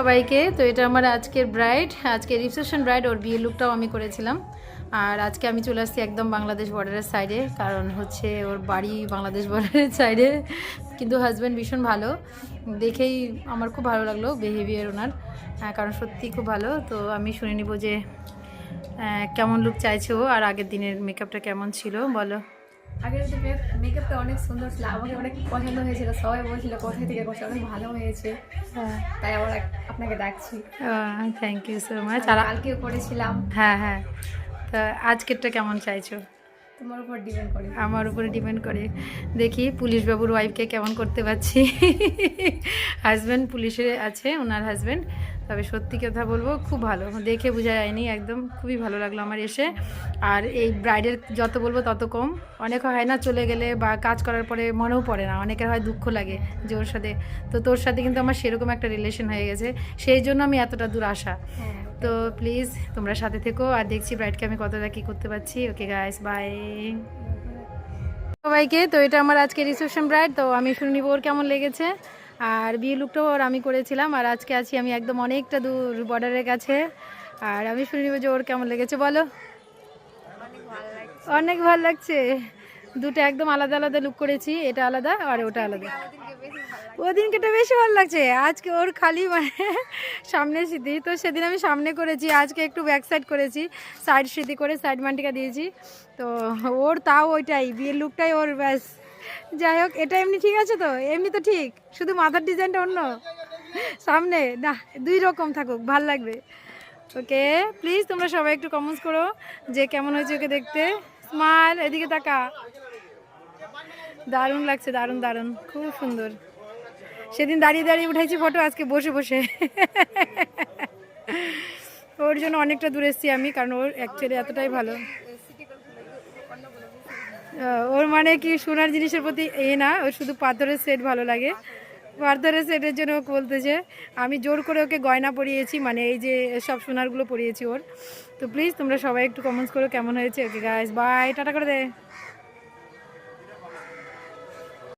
সবাইকে। তো এটা আমার আজকের ব্রাইড, আজকে রিসেপশন ব্রাইড, ওর বিয়ের লুকটাও আমি করেছিলাম। আর আজকে আমি চলে আসছি একদম বাংলাদেশ বর্ডারের সাইডে, কারণ হচ্ছে ওর বাড়ি বাংলাদেশ বর্ডারের সাইডে। কিন্তু হাজব্যান্ড ভীষণ ভালো, দেখেই আমার খুব ভালো লাগলো বিহেভিয়ার ওনার, কারণ সত্যি খুব ভালো। তো আমি শুনে নিব যে কেমন লুক চাইছো, আর আগের দিনের মেকআপটা কেমন ছিল বলো। আগের যে মেকআপটা অনেক সুন্দর ছিল, আমাকে অনেক পছন্দ হয়েছিল, সবাই বলছিল কোথায় থেকে করছে, অনেক ভালো হয়েছে, তাই আবার আপনাকে ডাকছি। Thank you so much. আর কালকেও করেছিলাম। হ্যাঁ হ্যাঁ, তা আজকেরটা কেমন চাইছো? তোমার উপর ডিপেন্ড করে। আমার উপরে ডিপেন্ড করে, দেখি পুলিশ বাবুর ওয়াইফকে কেমন করতে পারছি। হাজব্যান্ড পুলিশে আছে, ওনার হাজব্যান্ড। তবে সত্যি কথা বলবো, খুব ভালো, দেখে বোঝা যায়নি, একদম খুবই ভালো লাগলো আমার এসে। আর এই ব্রাইডের যত বলবো তত কম। অনেক হয় না, চলে গেলে বা কাজ করার পরে মনেও পড়ে না, অনেকের হয় দুঃখ লাগে যে ওর সাথে। তো তোর সাথে কিন্তু আমার সেরকম একটা রিলেশন হয়ে গেছে, সেই জন্য আমি এতটা দূর আসা। তো প্লিজ তোমরা সাথে থেকো, আর দেখছি ব্রাইডকে আমি কতটা কী করতে পারছি। ওকে গাইস, বাই সবাইকে। তো এটা আমার আজকে রিসেপশন ব্রাইড, তো আমি শুনে নিব ওর কেমন লেগেছে। আর বিয়ে লুকটাও ওর আমি করেছিলাম, আর আজকে আছি আমি একদম অনেকটা দূর বর্ডারের কাছে। আর আমি শুনে নিব যে ওর কেমন লেগেছে বলো। অনেক ভালো লাগছে, দুটো একদম আলাদা আলাদা লুক করেছি, এটা আলাদা আর ওটা আলাদা। ওদিনকেটা বেশি ভালো লাগছে, আজকে ওর খালি মানে সামনে স্মৃতি, তো সেদিন আমি সামনে করেছি, আজকে একটু ব্যাক সাইড করেছি, সাইড স্মৃতি করে সাইড মান্টিকা দিয়েছি। তো ওর তাও ওইটাই বিয়ের লুকটাই ওর, ব্যাস। যাই হোক, এটা এমনি ঠিক আছে তো, এমনি তো ঠিক, শুধু মাথার ডিজাইনটা অন্য, সামনে না দুই রকম থাকুক, ভাল লাগবে। ওকে প্লিজ তোমরা সবাই একটু কমেন্টস করো যে কেমন হয়েছে ওকে দেখতে। স্মাইল, এদিকে তাকা, দারুণ লাগছে, দারুণ দারুণ, খুব সুন্দর। সেদিন দাঁড়িয়ে দাঁড়িয়ে উঠাইছি ফটো, আজকে বসে বসে। ওর জন্য অনেকটা দূরে এসেছি আমি, কারণ ওর অ্যাকচুয়ালি এতটাই ভালো। ওর মানে কি সোনার জিনিসের প্রতি না, ওর শুধু পাথরের সেট ভালো লাগে, পাথরের সেটের জন্য ওকে বলতেছে। আমি জোর করে ওকে গয়না পরিয়েছি, মানে এই যে সব সোনারগুলো পরিয়েছি ওর। তো প্লিজ তোমরা সবাই একটু কমেন্টস করো কেমন হয়েছে। ওকে গাইস, বাই, টাটা করে দে।